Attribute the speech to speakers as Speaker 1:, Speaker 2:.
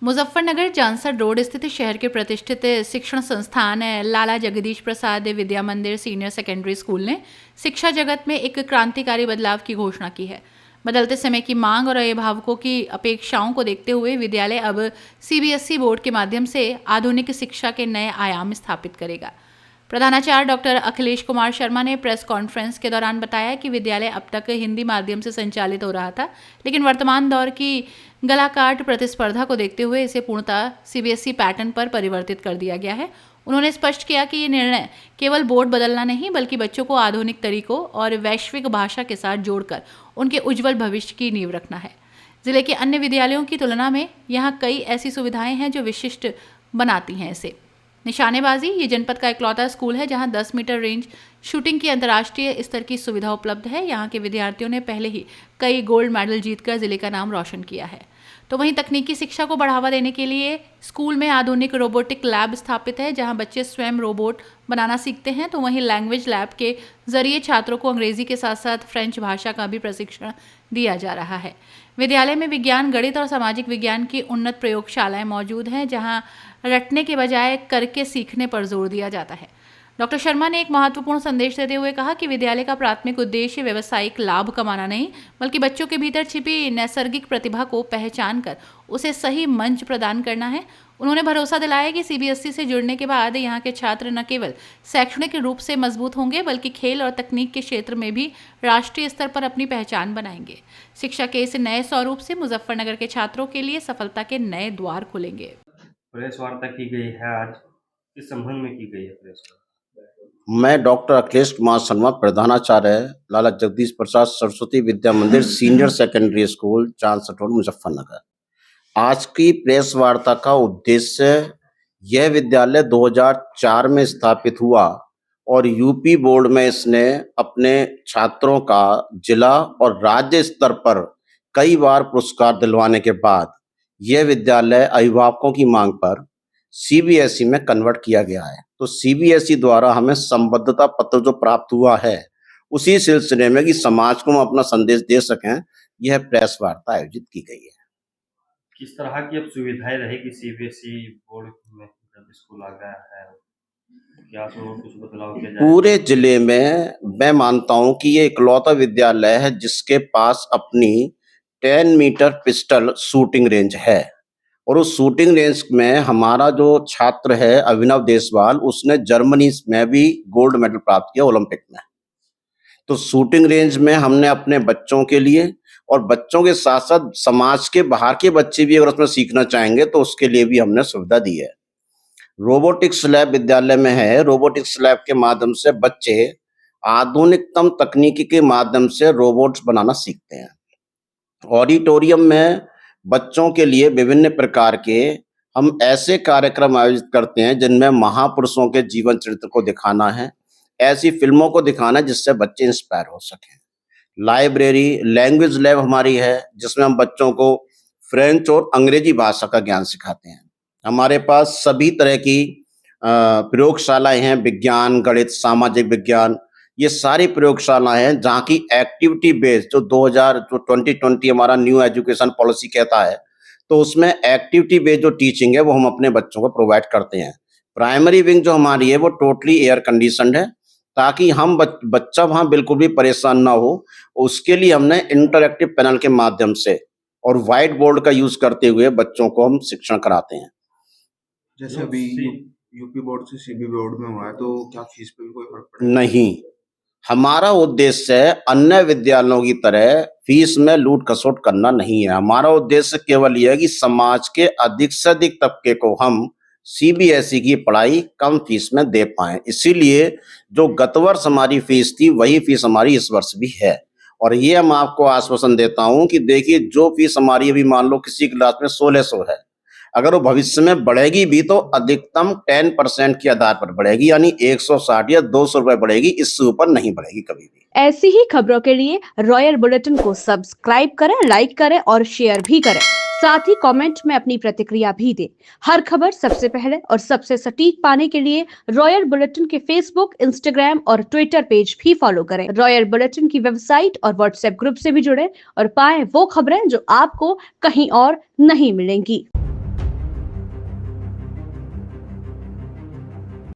Speaker 1: Muzaffarnagar जानसर road स्थित शहर के प्रतिष्ठित शिक्षण संस्थान लाला जगदीश प्रसाद विद्या मंदिर सीनियर सेकेंडरी स्कूल ने शिक्षा जगत में एक क्रांतिकारी बदलाव की घोषणा की है। बदलते समय की मांग और अभिभावकों की अपेक्षाओं को देखते हुए विद्यालय अब सीबीएसई बोर्ड के माध्यम से आधुनिक शिक्षा के नए आयाम स्थापित करेगा। प्रधानाचार्य डॉक्टर अखिलेश कुमार शर्मा ने प्रेस कॉन्फ्रेंस के दौरान बताया कि विद्यालय अब तक हिंदी माध्यम से संचालित हो रहा था, लेकिन वर्तमान दौर की गलाकाट प्रतिस्पर्धा को देखते हुए इसे पूर्णतः सीबीएसई पैटर्न पर परिवर्तित कर दिया गया है। उन्होंने स्पष्ट किया कि ये निर्णय केवल बोर्ड बदलना नहीं, बल्कि बच्चों को आधुनिक तरीकों और वैश्विक भाषा के साथ जोड़कर उनके उज्जवल भविष्य की नींव रखना है। जिले के अन्य विद्यालयों की तुलना में यहाँ कई ऐसी सुविधाएं हैं जो विशिष्ट बनाती हैं इसे। निशानेबाजी, ये जनपद का इकलौता स्कूल है जहां 10 मीटर रेंज शूटिंग की अंतर्राष्ट्रीय स्तर की सुविधा उपलब्ध है। यहां के विद्यार्थियों ने पहले ही कई गोल्ड मेडल जीतकर जिले का नाम रोशन किया है। तो वहीं तकनीकी शिक्षा को बढ़ावा देने के लिए स्कूल में आधुनिक रोबोटिक लैब स्थापित है जहां बच्चे स्वयं रोबोट बनाना सीखते हैं। तो वहीं लैंग्वेज लैब के जरिए छात्रों को अंग्रेजी के साथ साथ फ्रेंच भाषा का भी प्रशिक्षण दिया जा रहा है। विद्यालय में विज्ञान, गणित और सामाजिक विज्ञान की उन्नत प्रयोगशालाएं मौजूद हैं जहां रटने के बजाय करके सीखने पर जोर दिया जाता है। डॉक्टर शर्मा ने एक महत्वपूर्ण संदेश देते हुए कहा कि विद्यालय का प्राथमिक उद्देश्य व्यावसायिक लाभ कमाना नहीं, बल्कि बच्चों के भीतर छिपी नैसर्गिक प्रतिभा को पहचान कर उसे सही मंच प्रदान करना है। उन्होंने भरोसा दिलाया कि सीबीएसई से जुड़ने के बाद यहाँ के छात्र न केवल शैक्षणिक रूप से मजबूत होंगे, बल्कि खेल और तकनीक के क्षेत्र में भी राष्ट्रीय स्तर पर अपनी पहचान बनाएंगे। शिक्षा के इस नए स्वरूप से मुजफ्फरनगर के छात्रों के लिए सफलता के नए द्वार खुलेंगे।
Speaker 2: प्रेस वार्ता की गई है आज, किस संबंध में की गई है प्रेस वार्ता?
Speaker 3: मैं डॉक्टर अखिलेश कुमार शर्मा, प्रधानाचार्य लाला Jagdish Prasad Saraswati Vidya Mandir senior secondary school Chansar road Muzaffarnagar. आज की प्रेस वार्ता का उद्देश्य यह विद्यालय 2004 में स्थापित हुआ और यूपी बोर्ड में इसने अपने छात्रों का जिला और राज्य स्तर पर कई बार पुरस्कार दिलवाने के बाद यह विद्यालय अभिभावकों की मांग पर सीबीएसई में कन्वर्ट किया गया है। तो सीबीएसई द्वारा हमें संबद्धता पत्र जो प्राप्त हुआ है, उसी सिलसिले में कि समाज को हम अपना संदेश दे सकें, यह प्रेस वार्ता आयोजित की गई है।
Speaker 2: किस तरह की अब सुविधाएं रहेगी सीबीएसई बोर्ड में जब स्कूल आ गया है? क्या कुछ बदलाव किया जाएगा?
Speaker 3: पूरे जिले में मैं मानता हूं कि ये इकलौता विद्यालय है जिसके पास अपनी 10 मीटर पिस्टल शूटिंग रेंज है और उस शूटिंग रेंज में हमारा जो छात्र है अभिनव देसवाल, उसने जर्मनी में भी गोल्ड मेडल प्राप्त किया ओलंपिक में। तो शूटिंग रेंज में हमने अपने बच्चों के लिए और बच्चों के साथ साथ समाज के बाहर के बच्चे भी अगर उसमें सीखना चाहेंगे तो उसके लिए भी हमने सुविधा दी है। रोबोटिक्स लैब विद्यालय में है। रोबोटिक्स लैब के माध्यम से बच्चे आधुनिकतम तकनीकी के माध्यम से रोबोट्स बनाना सीखते हैं। ऑडिटोरियम में बच्चों के लिए विभिन्न प्रकार के हम ऐसे कार्यक्रम आयोजित करते हैं जिनमें महापुरुषों के जीवन चरित्र को दिखाना है, ऐसी फिल्मों को दिखाना है जिससे बच्चे इंस्पायर हो सकें। लाइब्रेरी, लैंग्वेज लैब हमारी है जिसमें हम बच्चों को फ्रेंच और अंग्रेजी भाषा का ज्ञान सिखाते हैं। हमारे पास सभी तरह की प्रयोगशालाएं हैं, विज्ञान, गणित, सामाजिक विज्ञान, ये सारी प्रयोगशालाएं हैं जहाँ की एक्टिविटी बेस्ड जो 2020 हमारा न्यू एजुकेशन पॉलिसी कहता है, तो उसमें एक्टिविटी बेस्ड जो टीचिंग है वो हम अपने बच्चों को प्रोवाइड करते हैं। प्राइमरी विंग जो हमारी है वो टोटली एयर कंडीशनड है ताकि हम बच्चा वहाँ बिल्कुल भी परेशान ना हो। उसके लिए हमने इंटरैक्टिव पैनल के माध्यम से और व्हाइट बोर्ड का यूज करते हुए बच्चों को हम शिक्षण कराते हैं।
Speaker 4: जैसे अभी यूपी बोर्ड से सीबी बोर्ड में हुआ है, तो क्या फीस पे भी कोई फर्क पड़ेगा?
Speaker 3: नहीं, हमारा उद्देश्य अन्य विद्यालयों की तरह फीस में लूट खसोट करना नहीं है। हमारा उद्देश्य केवल यह है कि समाज के अधिक से अधिक तबके को हम सीबीएसई की पढ़ाई कम फीस में दे पाएं। इसीलिए जो गत वर्ष हमारी फीस थी वही फीस हमारी इस वर्ष भी है। और ये हम आपको आश्वासन देता हूं कि देखिए, जो फीस हमारी अभी मान लो किसी क्लास में 1600 है, अगर वो भविष्य में बढ़ेगी भी तो अधिकतम 10% के आधार पर बढ़ेगी, यानी 160 या 200 रुपए बढ़ेगी, इससे ऊपर नहीं बढ़ेगी कभी भी।
Speaker 5: ऐसी ही खबरों के लिए रॉयल बुलेटिन को सब्सक्राइब करें, लाइक करें और शेयर भी करें। साथ ही कमेंट में अपनी प्रतिक्रिया भी दें। हर खबर सबसे पहले और सबसे सटीक पाने के लिए रॉयल बुलेटिन के फेसबुक, इंस्टाग्राम और ट्विटर पेज भी फॉलो करें। रॉयल बुलेटिन की वेबसाइट और व्हाट्सएप ग्रुप से भी जुड़े और पाएं वो खबरें जो आपको कहीं और नहीं मिलेंगी।